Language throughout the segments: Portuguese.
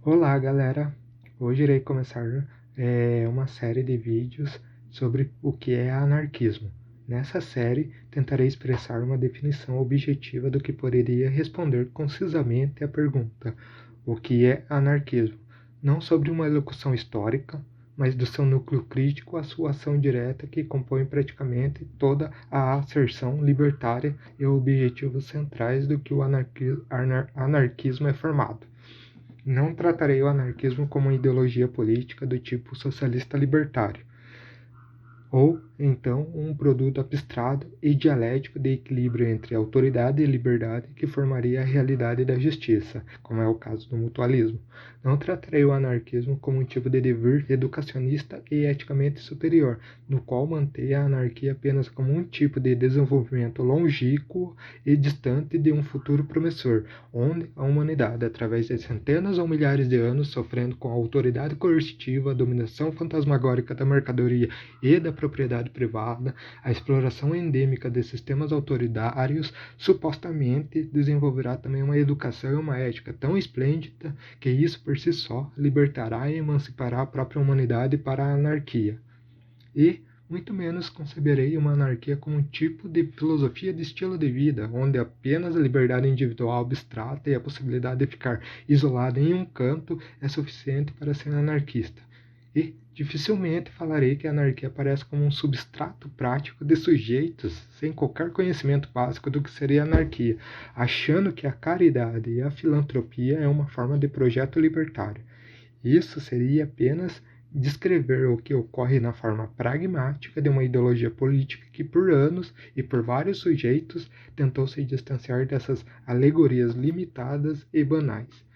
Olá, galera! Hoje irei começar uma série de vídeos sobre o que é anarquismo. Nessa série, tentarei expressar uma definição objetiva do que poderia responder concisamente à pergunta: o que é anarquismo? Não sobre uma elocução histórica, mas do seu núcleo crítico à sua ação direta que compõe praticamente toda a asserção libertária e objetivos centrais do que o anarquismo é formado. Não tratarei o anarquismo como uma ideologia política do tipo socialista libertário, ou então um produto abstrato e dialético de equilíbrio entre autoridade e liberdade que formaria a realidade da justiça, como é o caso do mutualismo. Não tratarei o anarquismo como um tipo de dever educacionista e eticamente superior, no qual mantém a anarquia apenas como um tipo de desenvolvimento longínquo e distante de um futuro promissor, onde a humanidade, através de centenas ou milhares de anos, sofrendo com a autoridade coercitiva, a dominação fantasmagórica da mercadoria e da propriedade privada, a exploração endêmica de sistemas autoritários, supostamente desenvolverá também uma educação e uma ética tão esplêndida que isso por si só libertará e emancipará a própria humanidade para a anarquia. E muito menos conceberei uma anarquia como um tipo de filosofia de estilo de vida, onde apenas a liberdade individual abstrata e a possibilidade de ficar isolado em um canto é suficiente para ser anarquista. E dificilmente falarei que a anarquia aparece como um substrato prático de sujeitos sem qualquer conhecimento básico do que seria anarquia, achando que a caridade e a filantropia é uma forma de projeto libertário. Isso seria apenas descrever o que ocorre na forma pragmática de uma ideologia política que por anos e por vários sujeitos tentou se distanciar dessas alegorias limitadas e banais.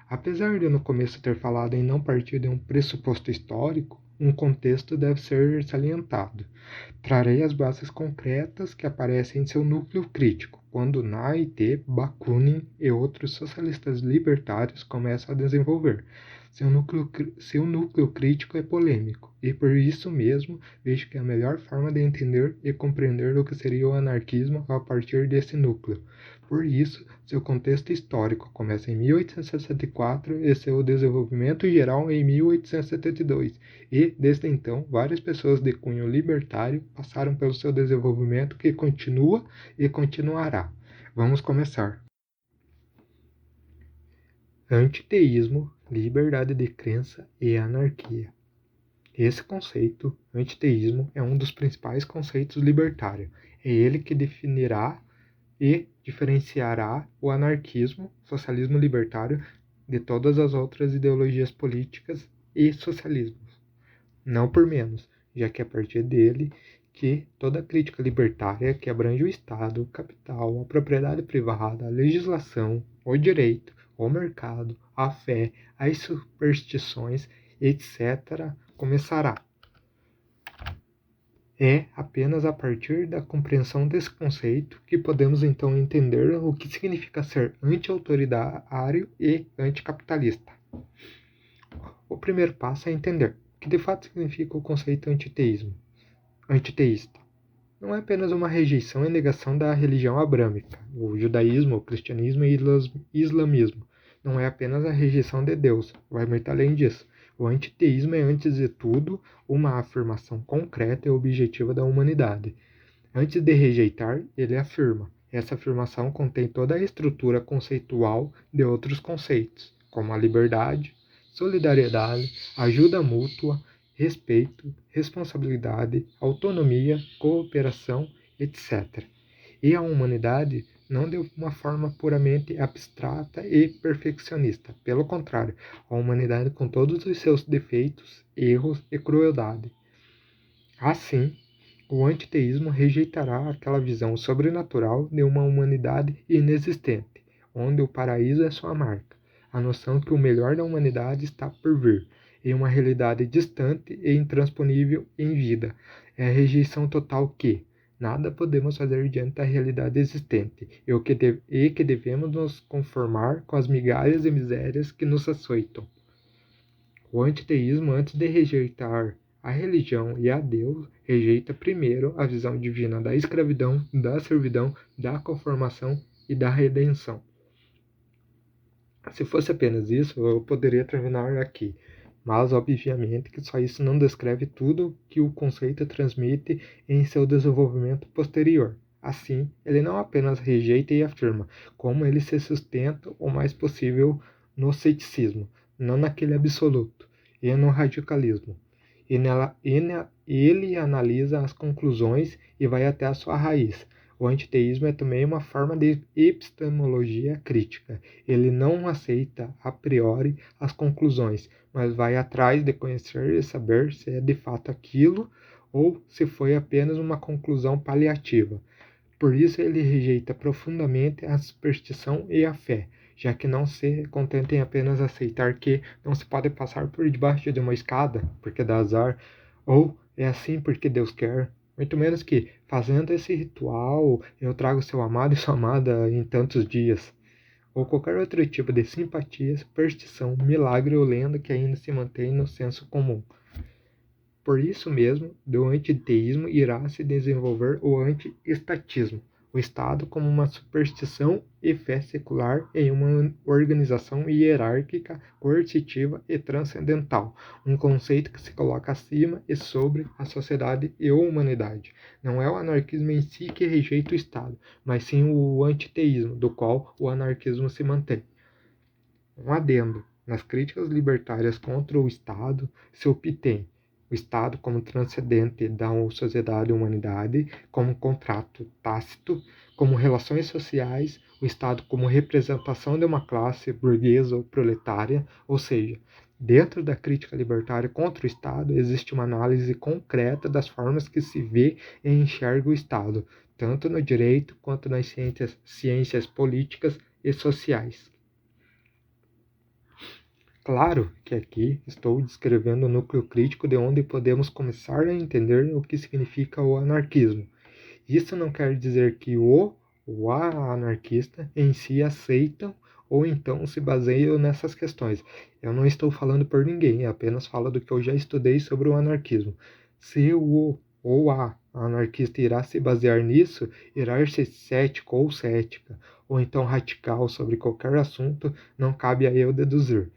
Apesar de no começo ter falado em não partir de um pressuposto histórico, um contexto deve ser salientado. Trarei as bases concretas que aparecem em seu núcleo crítico, quando Naite, Bakunin e outros socialistas libertários começam a desenvolver. Seu núcleo crítico é polêmico, e por isso mesmo vejo que a melhor forma de entender e compreender o que seria o anarquismo é a partir desse núcleo. Por isso, seu contexto histórico começa em 1864 e seu desenvolvimento geral em 1872, e, desde então, várias pessoas de cunho libertário passaram pelo seu desenvolvimento que continua e continuará. Vamos começar. Antiteísmo, liberdade de crença e anarquia. Esse conceito, antiteísmo, é um dos principais conceitos libertários. É ele que definirá e diferenciará o anarquismo, socialismo libertário, de todas as outras ideologias políticas e socialismos. Não por menos, já que é a partir dele que toda crítica libertária que abrange o Estado, o capital, a propriedade privada, a legislação, o direito, o mercado, a fé, as superstições, etc., começará. É apenas a partir da compreensão desse conceito que podemos então entender o que significa ser anti-autoritário e anticapitalista. O primeiro passo é entender o que de fato significa o conceito antiteísta. Não é apenas uma rejeição e negação da religião abrâmica, o judaísmo, o cristianismo e o islamismo. Não é apenas a rejeição de Deus, vai muito além disso. O antiteísmo é, antes de tudo, uma afirmação concreta e objetiva da humanidade. Antes de rejeitar, ele afirma. Essa afirmação contém toda a estrutura conceitual de outros conceitos, como a liberdade, solidariedade, ajuda mútua, respeito, responsabilidade, autonomia, cooperação, etc. E a humanidade não de uma forma puramente abstrata e perfeccionista. Pelo contrário, a humanidade com todos os seus defeitos, erros e crueldade. Assim, o antiteísmo rejeitará aquela visão sobrenatural de uma humanidade inexistente, onde o paraíso é sua marca, a noção que o melhor da humanidade está por vir, em uma realidade distante e intransponível em vida. É a rejeição total que nada podemos fazer diante da realidade existente e que devemos nos conformar com as migalhas e misérias que nos açoitam. O antiteísmo, antes de rejeitar a religião e a Deus, rejeita primeiro a visão divina da escravidão, da servidão, da conformação e da redenção. Se fosse apenas isso, eu poderia terminar aqui. Mas, obviamente, que só isso não descreve tudo que o conceito transmite em seu desenvolvimento posterior. Assim, ele não apenas rejeita e afirma, como ele se sustenta o mais possível no ceticismo, não naquele absoluto, e no radicalismo. Ele analisa as conclusões e vai até a sua raiz. O antiteísmo é também uma forma de epistemologia crítica. Ele não aceita a priori as conclusões, mas vai atrás de conhecer e saber se é de fato aquilo ou se foi apenas uma conclusão paliativa. Por isso ele rejeita profundamente a superstição e a fé, já que não se contenta em apenas aceitar que não se pode passar por debaixo de uma escada, porque dá azar, ou é assim porque Deus quer. Muito menos que, fazendo esse ritual, eu trago seu amado e sua amada em tantos dias. Ou qualquer outro tipo de simpatia, superstição, milagre ou lenda que ainda se mantém no senso comum. Por isso mesmo, do antiteísmo irá se desenvolver o anti-estatismo, o Estado como uma superstição e fé secular em uma organização hierárquica, coercitiva e transcendental, um conceito que se coloca acima e sobre a sociedade e a humanidade. Não é o anarquismo em si que rejeita o Estado, mas sim o antiteísmo, do qual o anarquismo se mantém. Um adendo: nas críticas libertárias contra o Estado se obtém o Estado como transcendente da sociedade e humanidade, como contrato tácito, como relações sociais, o Estado como representação de uma classe burguesa ou proletária, ou seja, dentro da crítica libertária contra o Estado existe uma análise concreta das formas que se vê e enxerga o Estado, tanto no direito quanto nas ciências políticas e sociais. Claro que aqui estou descrevendo o núcleo crítico de onde podemos começar a entender o que significa o anarquismo. Isso não quer dizer que ou a anarquista em si aceitam ou então se baseiam nessas questões. Eu não estou falando por ninguém, apenas falo do que eu já estudei sobre o anarquismo. Se o ou a anarquista irá se basear nisso, irá ser cético ou cética, ou então radical sobre qualquer assunto, não cabe a eu deduzir.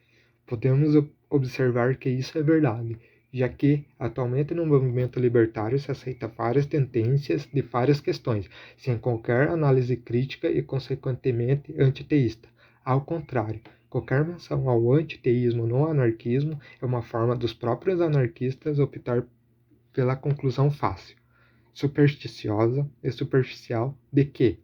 Podemos observar que isso é verdade, já que atualmente no movimento libertário se aceita várias tendências de várias questões, sem qualquer análise crítica e consequentemente antiteísta. Ao contrário, qualquer menção ao antiteísmo no anarquismo é uma forma dos próprios anarquistas optar pela conclusão fácil, supersticiosa e superficial de que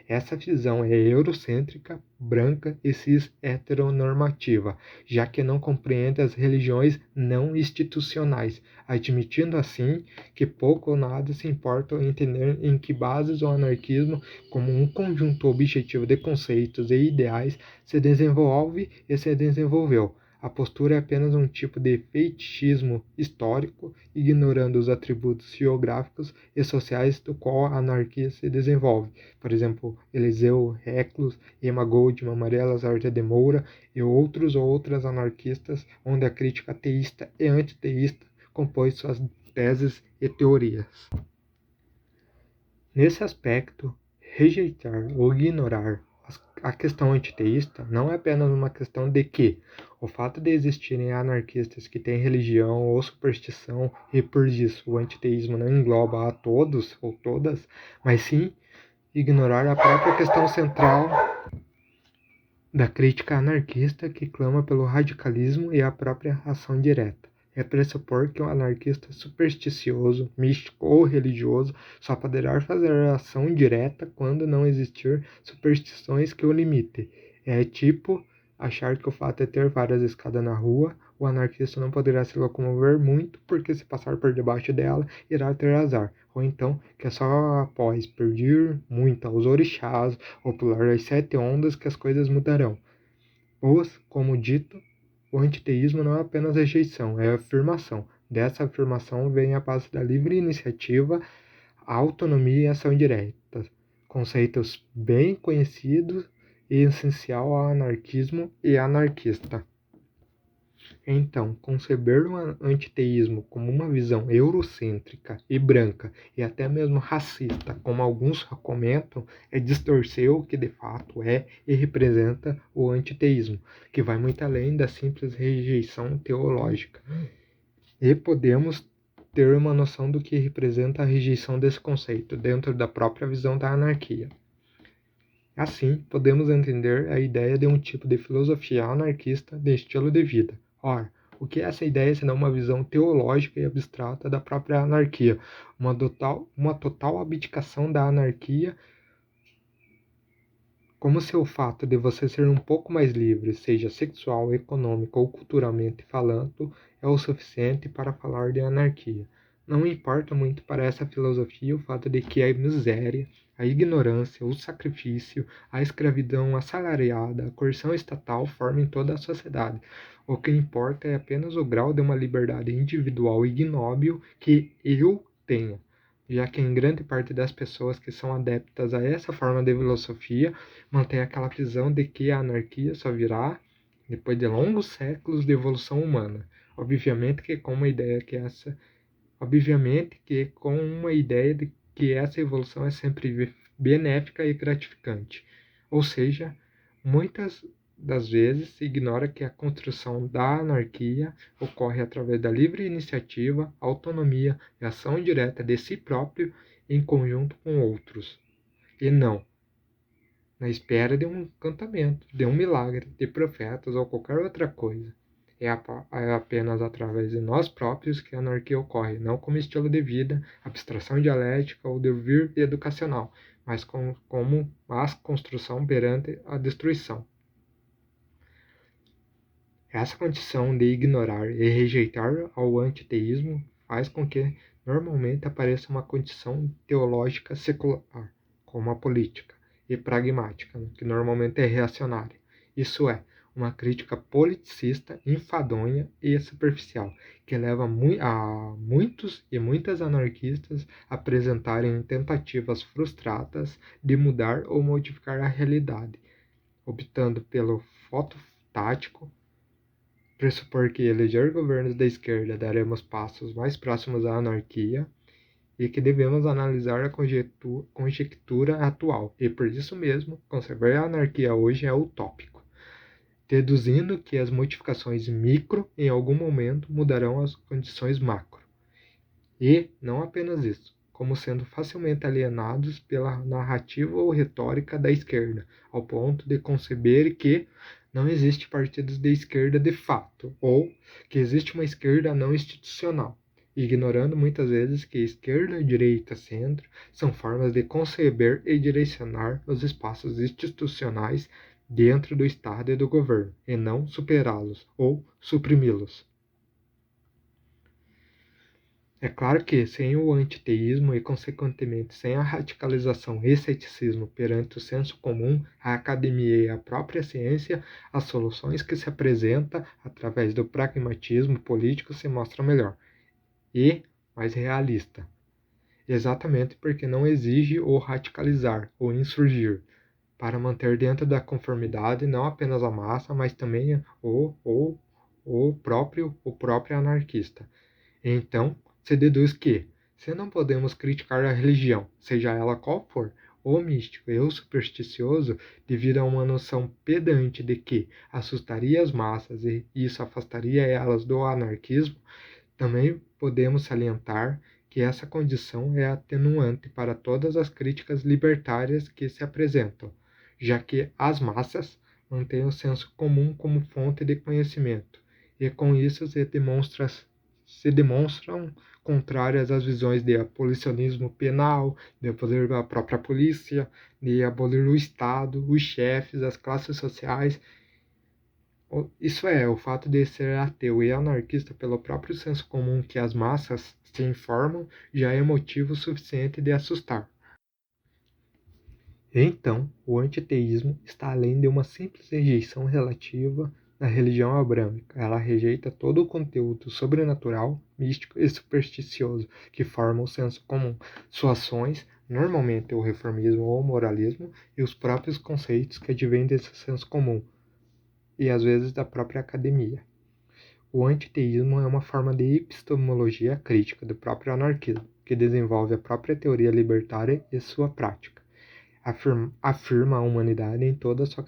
essa visão é eurocêntrica, branca e cis-heteronormativa, já que não compreende as religiões não institucionais, admitindo assim que pouco ou nada se importa em entender em que bases o anarquismo, como um conjunto objetivo de conceitos e ideais, se desenvolve e se desenvolveu. A postura é apenas um tipo de fetichismo histórico, ignorando os atributos geográficos e sociais do qual a anarquia se desenvolve. Por exemplo, Eliseu Reclus, Emma Goldman, Maria Lazarda de Moura e outros ou outras anarquistas, onde a crítica teísta e antiteísta compõe suas teses e teorias. Nesse aspecto, rejeitar ou ignorar a questão antiteísta não é apenas uma questão de que o fato de existirem anarquistas que têm religião ou superstição e por isso o antiteísmo não engloba a todos ou todas, mas sim ignorar a própria questão central da crítica anarquista que clama pelo radicalismo e a própria ação direta. É pressupor que um anarquista supersticioso, místico ou religioso só poderá fazer ação direta quando não existir superstições que o limitem. É tipo achar que o fato de ter várias escadas na rua, o anarquista não poderá se locomover muito porque se passar por debaixo dela irá ter azar. Ou então que é só após pedir muito aos orixás ou pular as 7 ondas que as coisas mudarão. Pois, como dito, o antiteísmo não é apenas rejeição, é afirmação. Dessa afirmação vem a base da livre iniciativa, a autonomia e a ação direta, conceitos bem conhecidos e essencial ao anarquismo e anarquista. Então, conceber o antiteísmo como uma visão eurocêntrica e branca e até mesmo racista, como alguns comentam, é distorcer o que de fato é e representa o antiteísmo, que vai muito além da simples rejeição teológica. E podemos ter uma noção do que representa a rejeição desse conceito dentro da própria visão da anarquia. Assim, podemos entender a ideia de um tipo de filosofia anarquista de estilo de vida. Ora, o que é essa ideia senão uma visão teológica e abstrata da própria anarquia, uma total abdicação da anarquia, como se o fato de você ser um pouco mais livre, seja sexual, econômico ou culturalmente falando, é o suficiente para falar de anarquia. Não importa muito para essa filosofia o fato de que a miséria, a ignorância, o sacrifício, a escravidão assalariada, a coerção estatal formem toda a sociedade. O que importa é apenas o grau de uma liberdade individual ignóbil que eu tenha, já que em grande parte das pessoas que são adeptas a essa forma de filosofia mantém aquela visão de que a anarquia só virá depois de longos séculos de evolução humana. Obviamente que com uma ideia de que essa evolução é sempre benéfica e gratificante. Ou seja, muitas das vezes se ignora que a construção da anarquia ocorre através da livre iniciativa, autonomia e ação direta de si próprio em conjunto com outros, e não na espera de um encantamento, de um milagre, de profetas ou qualquer outra coisa. É apenas através de nós próprios que a anarquia ocorre, não como estilo de vida, abstração dialética ou devir educacional, mas como a construção perante a destruição. Essa condição de ignorar e rejeitar ao antiteísmo faz com que normalmente apareça uma condição teológica secular, como a política, e pragmática, que normalmente é reacionária. Isso é, uma crítica politicista, enfadonha e superficial, que leva a muitos e muitas anarquistas a apresentarem tentativas frustradas de mudar ou modificar a realidade, optando pelo fototático, pressupor que eleger governos da esquerda daremos passos mais próximos à anarquia e que devemos analisar a conjectura atual, e por isso mesmo, conservar a anarquia hoje é utópico, deduzindo que as modificações micro em algum momento mudarão as condições macro. E, não apenas isso, como sendo facilmente alienados pela narrativa ou retórica da esquerda, ao ponto de conceber que não existe partidos de esquerda de fato, ou que existe uma esquerda não institucional, ignorando muitas vezes que esquerda, direita, centro são formas de conceber e direcionar os espaços institucionais dentro do Estado e do governo, e não superá-los ou suprimi-los. É claro que, sem o antiteísmo e, consequentemente, sem a radicalização e ceticismo perante o senso comum, a academia e a própria ciência, as soluções que se apresentam através do pragmatismo político se mostram melhor e mais realista. Exatamente porque não exige o radicalizar ou insurgir, para manter dentro da conformidade não apenas a massa, mas também o próprio anarquista. Então, se deduz que, se não podemos criticar a religião, seja ela qual for, ou místico ou supersticioso, devido a uma noção pedante de que assustaria as massas e isso afastaria elas do anarquismo, também podemos salientar que essa condição é atenuante para todas as críticas libertárias que se apresentam, já que as massas mantêm o senso comum como fonte de conhecimento, e com isso se demonstram contrárias às visões de abolicionismo penal, de abolir a própria polícia, de abolir o Estado, os chefes, as classes sociais. Isso é, o fato de ser ateu e anarquista pelo próprio senso comum que as massas se informam já é motivo suficiente de assustar. Então, o antiteísmo está além de uma simples rejeição relativa da religião abrâmica. Ela rejeita todo o conteúdo sobrenatural, místico e supersticioso que forma o senso comum. Suas ações, normalmente o reformismo ou o moralismo, e os próprios conceitos que advêm desse senso comum, e às vezes da própria academia. O antiteísmo é uma forma de epistemologia crítica do próprio anarquismo, que desenvolve a própria teoria libertária e sua prática. Afirma a humanidade em toda a sua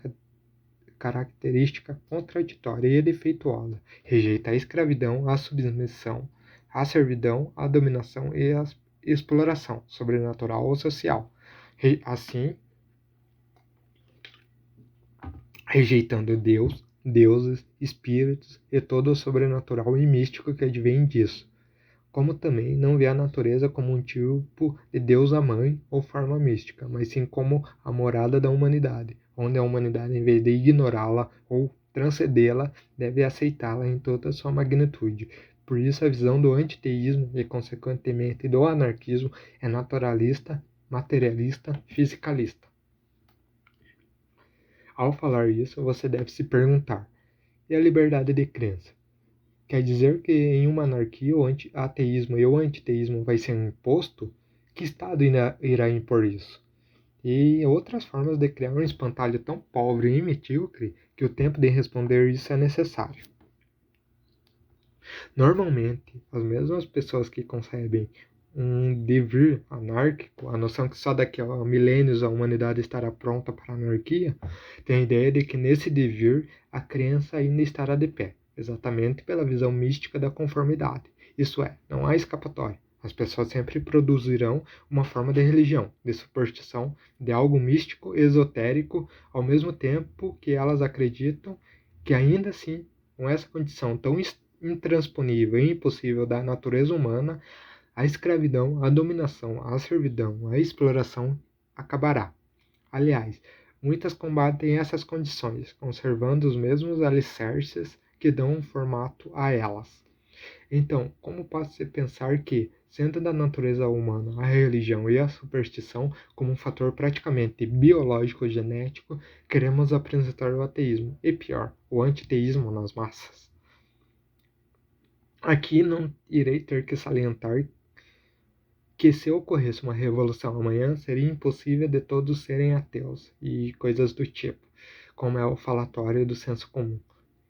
característica contraditória e defeituosa. Rejeita a escravidão, a submissão, a servidão, a dominação e a exploração, sobrenatural ou social. Assim, rejeitando Deus, deuses, espíritos e todo o sobrenatural e místico que advém disso, como também não vê a natureza como um tipo de deusa-mãe ou forma mística, mas sim como a morada da humanidade, onde a humanidade, em vez de ignorá-la ou transcendê-la, deve aceitá-la em toda a sua magnitude. Por isso, a visão do antiteísmo e, consequentemente, do anarquismo é naturalista, materialista, fisicalista. Ao falar isso, você deve se perguntar: e a liberdade de crença? Quer dizer que em uma anarquia o ateísmo e o antiteísmo vai ser imposto? Que Estado irá impor isso? E outras formas de criar um espantalho tão pobre e medíocre que o tempo de responder isso é necessário. Normalmente, as mesmas pessoas que concebem um devir anárquico, a noção que só daqui a milênios a humanidade estará pronta para a anarquia, têm a ideia de que nesse devir a crença ainda estará de pé, exatamente pela visão mística da conformidade. Isso é, não há escapatória. As pessoas sempre produzirão uma forma de religião, de superstição, de algo místico, esotérico, ao mesmo tempo que elas acreditam que ainda assim, com essa condição tão intransponível e impossível da natureza humana, a escravidão, a dominação, a servidão, a exploração acabará. Aliás, muitas combatem essas condições, conservando os mesmos alicerces que dão um formato a elas. Então, como pode-se pensar que, sendo da natureza humana a religião e a superstição como um fator praticamente biológico genético, queremos apresentar o ateísmo, e pior, o antiteísmo nas massas? Aqui não irei ter que salientar que se ocorresse uma revolução amanhã, seria impossível de todos serem ateus e coisas do tipo, como é o falatório do senso comum.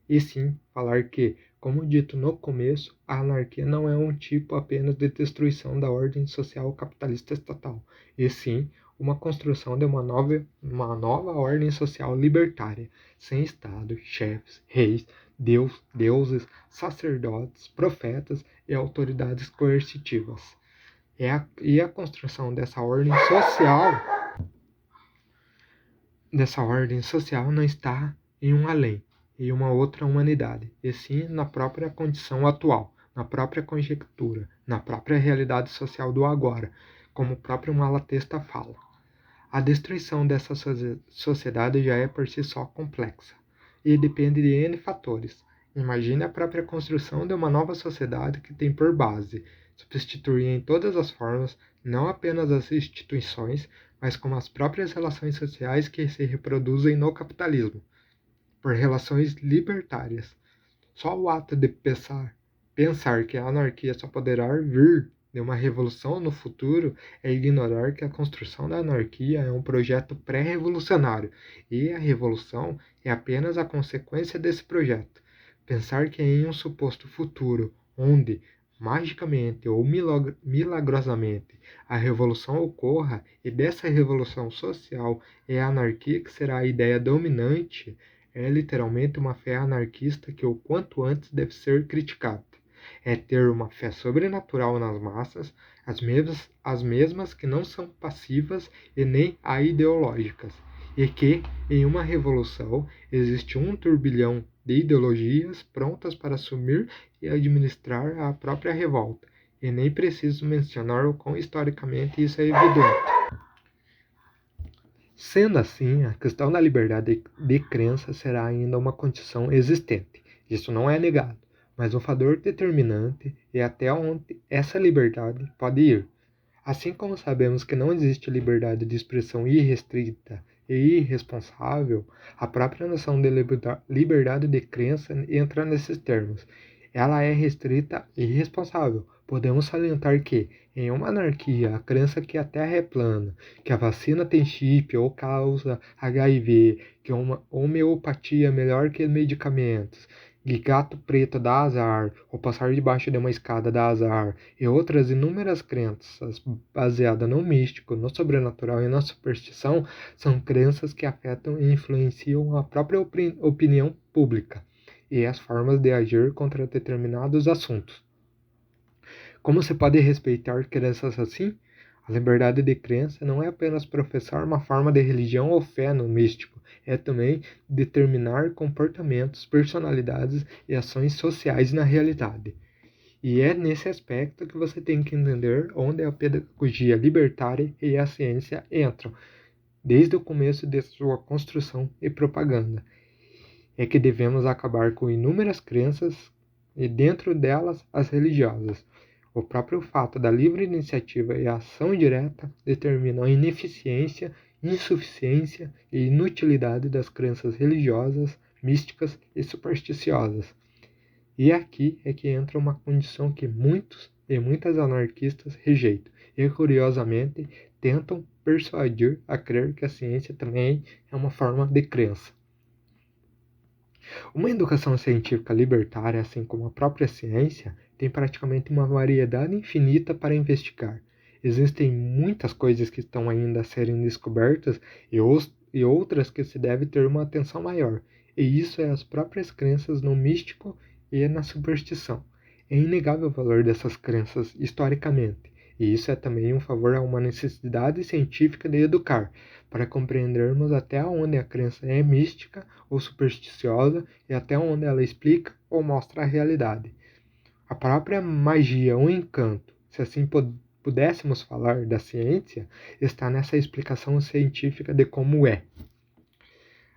E sim, falar que, como dito no começo, a anarquia não é um tipo apenas de destruição da ordem social capitalista estatal, e sim uma construção de uma nova ordem social libertária, sem Estado, chefes, reis, deuses, sacerdotes, profetas e autoridades coercitivas. E a construção dessa ordem social não está em um além, em uma outra humanidade, e sim na própria condição atual, na própria conjectura, na própria realidade social do agora, como o próprio Malatesta fala. A destruição dessa sociedade já é por si só complexa, e depende de N fatores. Imagine a própria construção de uma nova sociedade que tem por base substituir em todas as formas não apenas as instituições, mas como as próprias relações sociais que se reproduzem no capitalismo, por relações libertárias. Só o ato de pensar que a anarquia só poderá vir de uma revolução no futuro é ignorar que a construção da anarquia é um projeto pré-revolucionário e a revolução é apenas a consequência desse projeto. Pensar que em um suposto futuro, onde magicamente ou milagrosamente a revolução ocorra e dessa revolução social é a anarquia que será a ideia dominante, é literalmente uma fé anarquista que o quanto antes deve ser criticada. É ter uma fé sobrenatural nas massas, as mesmas que não são passivas e nem aideológicas, e que, em uma revolução, existe um turbilhão de ideologias prontas para assumir e administrar a própria revolta, e nem preciso mencionar o quão historicamente isso é evidente. Sendo assim, a questão da liberdade de crença será ainda uma condição existente. Isso não é negado, mas um fator determinante é até onde essa liberdade pode ir. Assim como sabemos que não existe liberdade de expressão irrestrita e irresponsável, a própria noção de liberdade de crença entra nesses termos. Ela é restrita e irresponsável. Podemos salientar que, em uma anarquia, a crença que a Terra é plana, que a vacina tem chip ou causa HIV, que uma homeopatia é melhor que medicamentos, gato preto dá azar, ou passar debaixo de uma escada dá azar, e outras inúmeras crenças baseadas no místico, no sobrenatural e na superstição, são crenças que afetam e influenciam a própria opinião pública e as formas de agir contra determinados assuntos. Como se pode respeitar crenças assim? A liberdade de crença não é apenas professar uma forma de religião ou fé no místico, é também determinar comportamentos, personalidades e ações sociais na realidade. E é nesse aspecto que você tem que entender onde a pedagogia libertária e a ciência entram, desde o começo de sua construção e propaganda. É que devemos acabar com inúmeras crenças e, dentro delas, as religiosas. O próprio fato da livre iniciativa e a ação direta determinam a ineficiência, insuficiência e inutilidade das crenças religiosas, místicas e supersticiosas. E aqui é que entra uma condição que muitos e muitas anarquistas rejeitam e, curiosamente, tentam persuadir a crer que a ciência também é uma forma de crença. Uma educação científica libertária, assim como a própria ciência, tem praticamente uma variedade infinita para investigar. Existem muitas coisas que estão ainda a serem descobertas e outras que se deve ter uma atenção maior, e isso é as próprias crenças no místico e na superstição. É inegável o valor dessas crenças historicamente, e isso é também um favor a uma necessidade científica de educar, para compreendermos até onde a crença é mística ou supersticiosa e até onde ela explica ou mostra a realidade. A própria magia, o encanto, se assim pudéssemos falar da ciência, está nessa explicação científica de como é.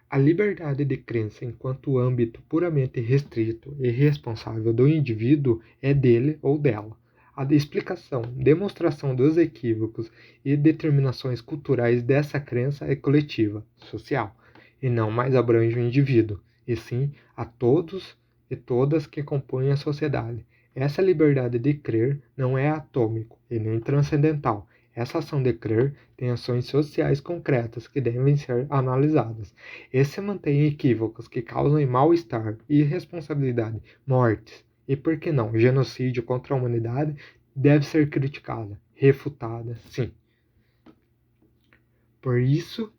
A liberdade de crença enquanto âmbito puramente restrito e responsável do indivíduo é dele ou dela. A explicação, demonstração dos equívocos e determinações culturais dessa crença é coletiva, social, e não mais abrange o indivíduo, e sim a todos e todas que compõem a sociedade. Essa liberdade de crer não é atômico e nem transcendental. Essa ação de crer tem ações sociais concretas que devem ser analisadas. E se mantém equívocos que causam mal-estar, irresponsabilidade, mortes e, por que não, genocídio contra a humanidade, deve ser criticada, refutada, sim. Por isso,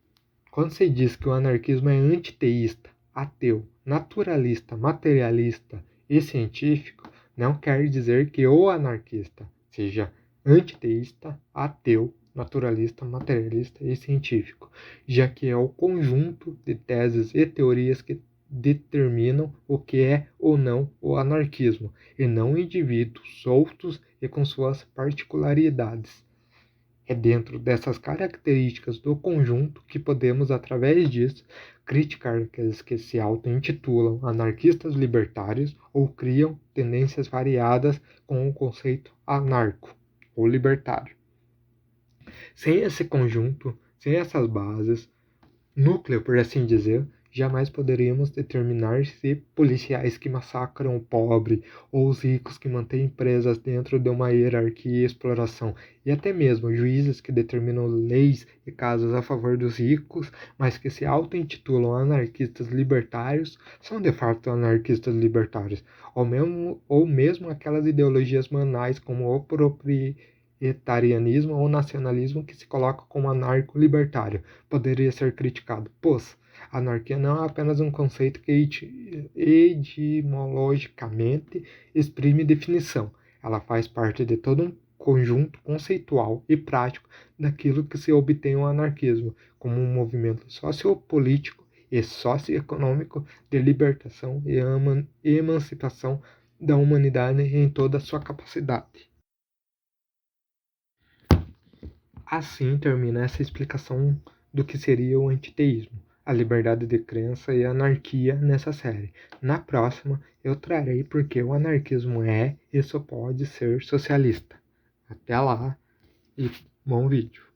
quando se diz que o anarquismo é antiteísta, ateu, naturalista, materialista e científico, não quer dizer que o anarquista seja antiteísta, ateu, naturalista, materialista e científico, já que é o conjunto de teses e teorias que determinam o que é ou não o anarquismo, e não indivíduos soltos e com suas particularidades. É dentro dessas características do conjunto que podemos, através disso, criticar aqueles que se auto-intitulam anarquistas libertários ou criam tendências variadas com o conceito anarco ou libertário. Sem esse conjunto, sem essas bases, núcleo, por assim dizer, jamais poderíamos determinar se policiais que massacram o pobre ou os ricos que mantêm empresas dentro de uma hierarquia e exploração, e até mesmo juízes que determinam leis e casos a favor dos ricos, mas que se auto-intitulam anarquistas libertários, são de fato anarquistas libertários, ou mesmo aquelas ideologias manais como o proprietarianismo ou nacionalismo que se coloca como anarco-libertário, poderia ser criticado, pois a anarquia não é apenas um conceito que etimologicamente exprime definição. Ela faz parte de todo um conjunto conceitual e prático daquilo que se obtém o anarquismo, como um movimento sociopolítico e socioeconômico de libertação e emancipação da humanidade em toda a sua capacidade. Assim termina essa explicação do que seria o antiteísmo, a liberdade de crença e a anarquia nessa série. Na próxima, eu trarei porque o anarquismo é e só pode ser socialista. Até lá e bom vídeo!